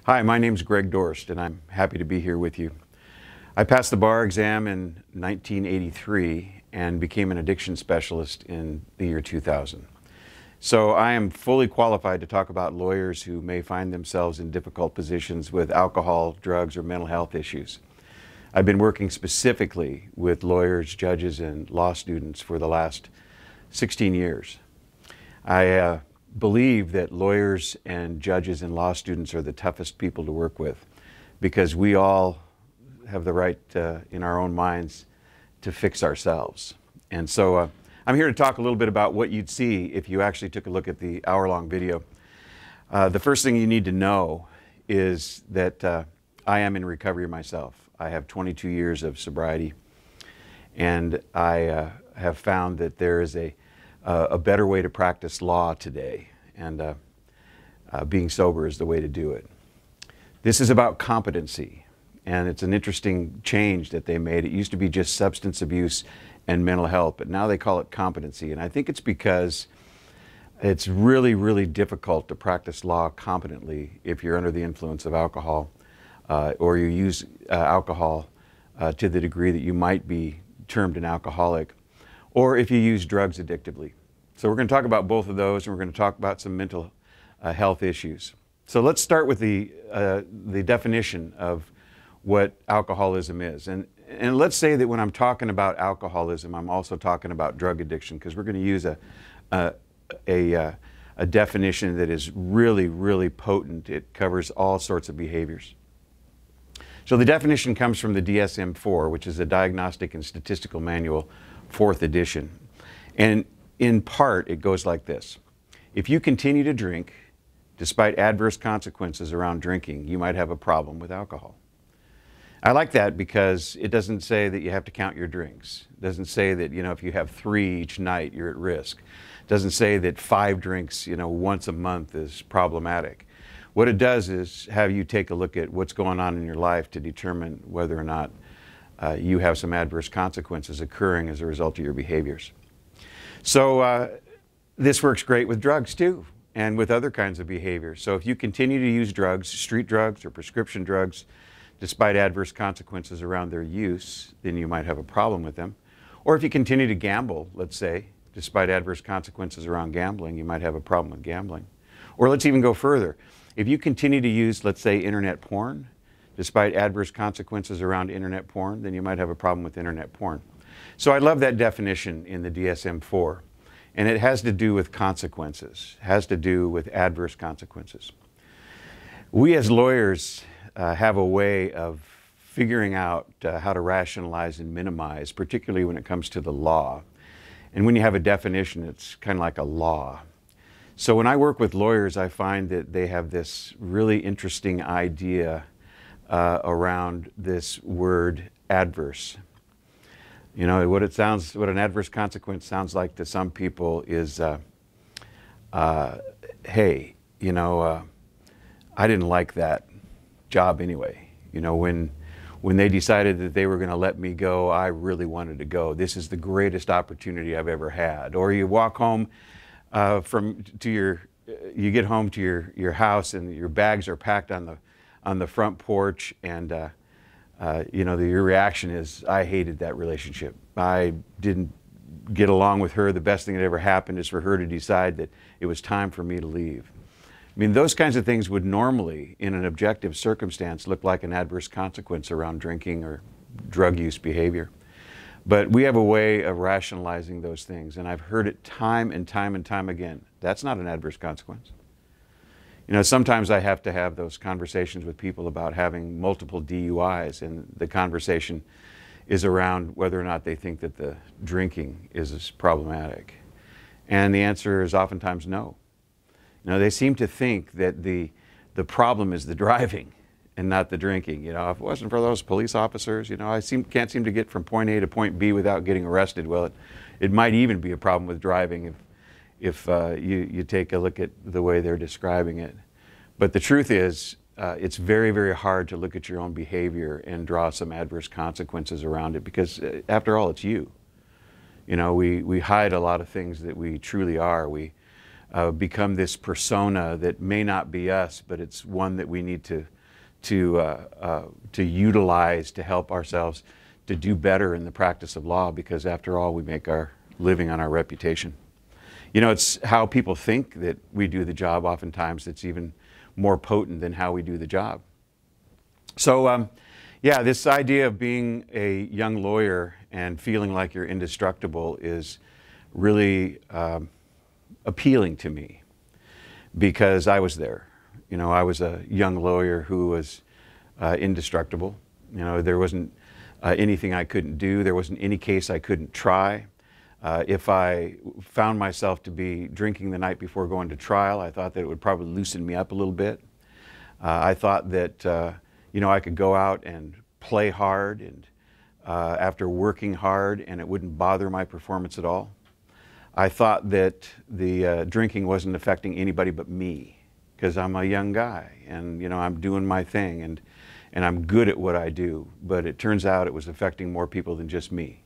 Hi, my name's Greg Dorst, and I'm happy to be here with you. I passed the bar exam in 1983 and became an addiction specialist in the year 2000. So I am fully qualified to talk about lawyers who may find themselves in difficult positions with alcohol, drugs, or mental health issues. I've been working specifically with lawyers, judges, and law students for the last 16 years. I believe that lawyers and judges and law students are the toughest people to work with because we all have the right in our own minds to fix ourselves. And so I'm here to talk a little bit about what you'd see if you actually took a look at the hour-long video. The first thing you need to know is that I am in recovery myself. I have 22 years of sobriety, and I have found that there is a better way to practice law today, and being sober is the way to do it. This is about competency, and it's an interesting change that they made. It used to be just substance abuse and mental health, but now they call it competency, and I think it's because it's really, really difficult to practice law competently if you're under the influence of alcohol or you use alcohol to the degree that you might be termed an alcoholic, or if you use drugs addictively. So we're going to talk about both of those, and we're going to talk about some mental health issues. So let's start with the definition of what alcoholism is. And let's say that when I'm talking about alcoholism, I'm also talking about drug addiction, because we're going to use a definition that is really, really potent. It covers all sorts of behaviors. So the definition comes from the DSM-4, which is a Diagnostic and Statistical Manual, 4th edition. And in part, it goes like this. If you continue to drink, despite adverse consequences around drinking, you might have a problem with alcohol. I like that because it doesn't say that you have to count your drinks. It doesn't say that, if you have 3 each night, you're at risk. It doesn't say that 5 drinks, once a month is problematic. What it does is have you take a look at what's going on in your life to determine whether or not you have some adverse consequences occurring as a result of your behaviors. So this works great with drugs too, and with other kinds of behaviors. So if you continue to use drugs, street drugs or prescription drugs, despite adverse consequences around their use, then you might have a problem with them. Or if you continue to gamble, let's say, despite adverse consequences around gambling, you might have a problem with gambling. Or let's even go further. If you continue to use, let's say, internet porn, despite adverse consequences around internet porn, then you might have a problem with internet porn. So I love that definition in the DSM-4, and it has to do with consequences, has to do with adverse consequences. We as lawyers have a way of figuring out how to rationalize and minimize, particularly when it comes to the law. And when you have a definition, it's kind of like a law. So when I work with lawyers, I find that they have this really interesting idea around this word adverse. What an adverse consequence sounds like to some people is, hey, I didn't like that job anyway. When they decided that they were going to let me go, I really wanted to go. This is the greatest opportunity I've ever had. Or you walk home you get home to your house and your bags are packed on the front porch, and your reaction is, I hated that relationship. I didn't get along with her. The best thing that ever happened is for her to decide that it was time for me to leave. I mean, those kinds of things would normally, in an objective circumstance, look like an adverse consequence around drinking or drug use behavior. But we have a way of rationalizing those things, and I've heard it time and time and time again. That's not an adverse consequence. Sometimes I have to have those conversations with people about having multiple DUIs, and the conversation is around whether or not they think that the drinking is problematic. And the answer is oftentimes no. They seem to think that the problem is the driving and not the drinking. If it wasn't for those police officers, I can't seem to get from point A to point B without getting arrested. Well, it might even be a problem with driving if you take a look at the way they're describing it. But the truth is, it's very, very hard to look at your own behavior and draw some adverse consequences around it, because after all, it's you. We hide a lot of things that we truly are. We become this persona that may not be us, but it's one that we need to utilize to help ourselves to do better in the practice of law, because after all, we make our living on our reputation. You know, it's how people think that we do the job oftentimes that's even more potent than how we do the job. So, yeah, this idea of being a young lawyer and feeling like you're indestructible is really appealing to me, because I was there. You know, I was a young lawyer who was indestructible. You know, there wasn't anything I couldn't do. There wasn't any case I couldn't try. If I found myself to be drinking the night before going to trial, I thought that it would probably loosen me up a little bit. I thought that, you know, I could go out and play hard and after working hard, and it wouldn't bother my performance at all. I thought that the drinking wasn't affecting anybody but me, because I'm a young guy and, you know, I'm doing my thing and I'm good at what I do. But it turns out it was affecting more people than just me.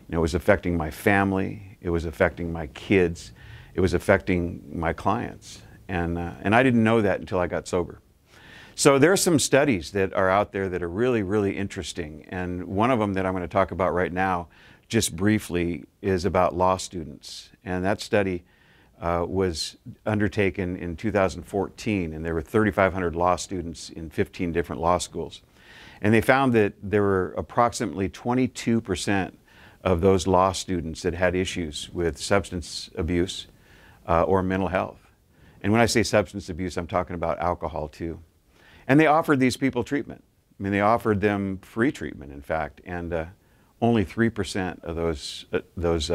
You know, it was affecting my family, it was affecting my kids, it was affecting my clients. And I didn't know that until I got sober. So there are some studies that are out there that are really, really interesting. And one of them that I'm going to talk about right now, just briefly, is about law students. And that study was undertaken in 2014, and there were 3,500 law students in 15 different law schools. And they found that there were approximately 22% of those law students that had issues with substance abuse or mental health. And when I say substance abuse, I'm talking about alcohol too. And they offered these people treatment. I mean, they offered them free treatment, in fact, and only 3% of those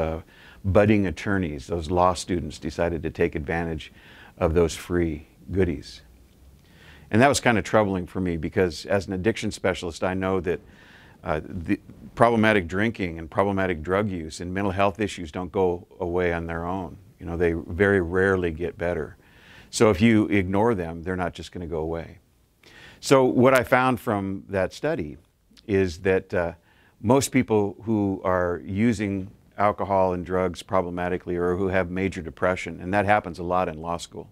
budding attorneys, those law students, decided to take advantage of those free goodies. And that was kind of troubling for me, because as an addiction specialist, I know that the problematic drinking and problematic drug use and mental health issues don't go away on their own. You know, they very rarely get better. So if you ignore them, they're not just going to go away. So what I found from that study is that most people who are using alcohol and drugs problematically, or who have major depression, and that happens a lot in law school.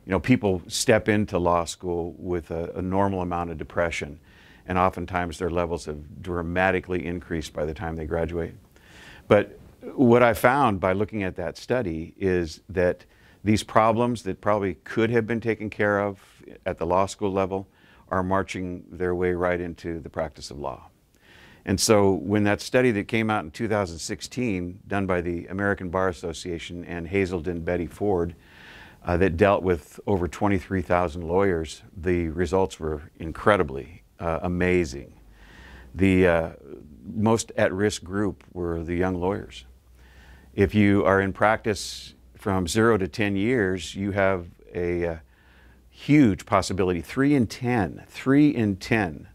You know, people step into law school with a normal amount of depression, and oftentimes their levels have dramatically increased by the time they graduate. But what I found by looking at that study is that these problems that probably could have been taken care of at the law school level are marching their way right into the practice of law. And so when that study that came out in 2016, done by the American Bar Association and Hazelden Betty Ford, that dealt with over 23,000 lawyers, the results were incredibly amazing. The most at-risk group were the young lawyers. If you are in practice from 0 to 10 years, you have a huge possibility, 3 in 10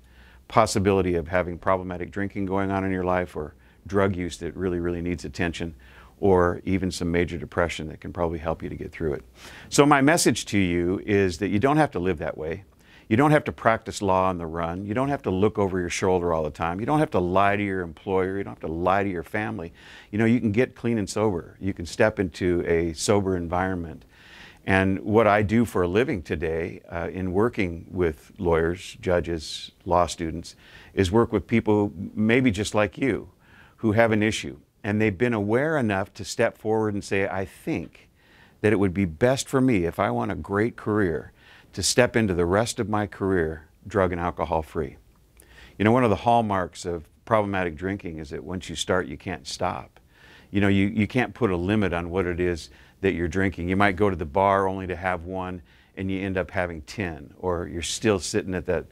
possibility of having problematic drinking going on in your life, or drug use that really, really needs attention, or even some major depression that can probably help you to get through it. So my message to you is that you don't have to live that way. You don't have to practice law on the run. You don't have to look over your shoulder all the time. You don't have to lie to your employer. You don't have to lie to your family. You know, you can get clean and sober. You can step into a sober environment. And what I do for a living today in working with lawyers, judges, law students, is work with people maybe just like you who have an issue. And they've been aware enough to step forward and say, I think that it would be best for me, if I want a great career, to step into the rest of my career drug and alcohol free. You know, one of the hallmarks of problematic drinking is that once you start, you can't stop. You know, you can't put a limit on what it is that you're drinking. You might go to the bar only to have one, and you end up having 10, or you're still sitting at that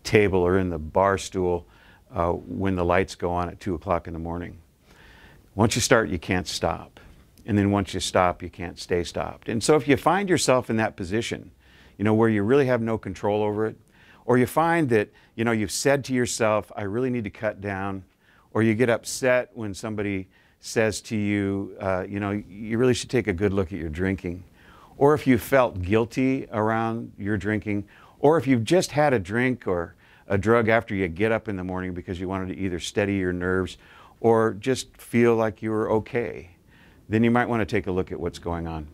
table or in the bar stool when the lights go on at 2 o'clock in the morning. Once you start, you can't stop. And then once you stop, you can't stay stopped. And so if you find yourself in that position, you know, where you really have no control over it, or you find that, you know, you've said to yourself, I really need to cut down, or you get upset when somebody says to you, you know, you really should take a good look at your drinking, or if you felt guilty around your drinking, or if you've just had a drink or a drug after you get up in the morning because you wanted to either steady your nerves or just feel like you were okay, then you might want to take a look at what's going on.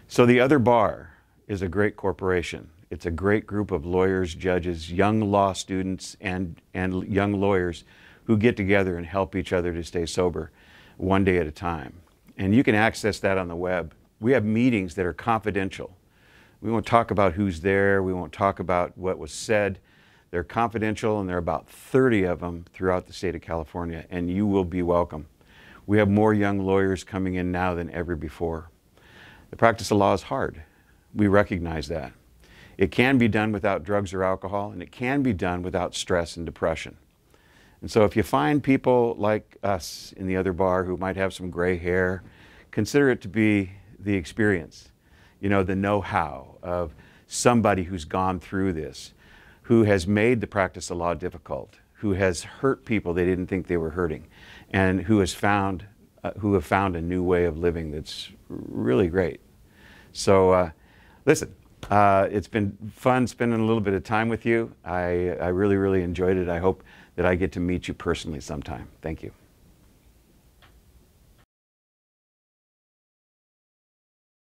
So the other bar is a great corporation. It's a great group of lawyers, judges, young law students, and young lawyers who get together and help each other to stay sober one day at a time. And you can access that on the web. We have meetings that are confidential. We won't talk about who's there. We won't talk about what was said. They're confidential, and there are about 30 of them throughout the state of California, and you will be welcome. We have more young lawyers coming in now than ever before. The practice of law is hard. We recognize that. It can be done without drugs or alcohol, and it can be done without stress and depression. And so if you find people like us in the other bar who might have some gray hair, consider it to be the experience, you know, the know-how of somebody who's gone through this, who has made the practice of law difficult, who has hurt people they didn't think they were hurting, and who have found a new way of living that's really great. So listen, it's been fun spending a little bit of time with you. I really, really enjoyed it. I hope that I get to meet you personally sometime. Thank you.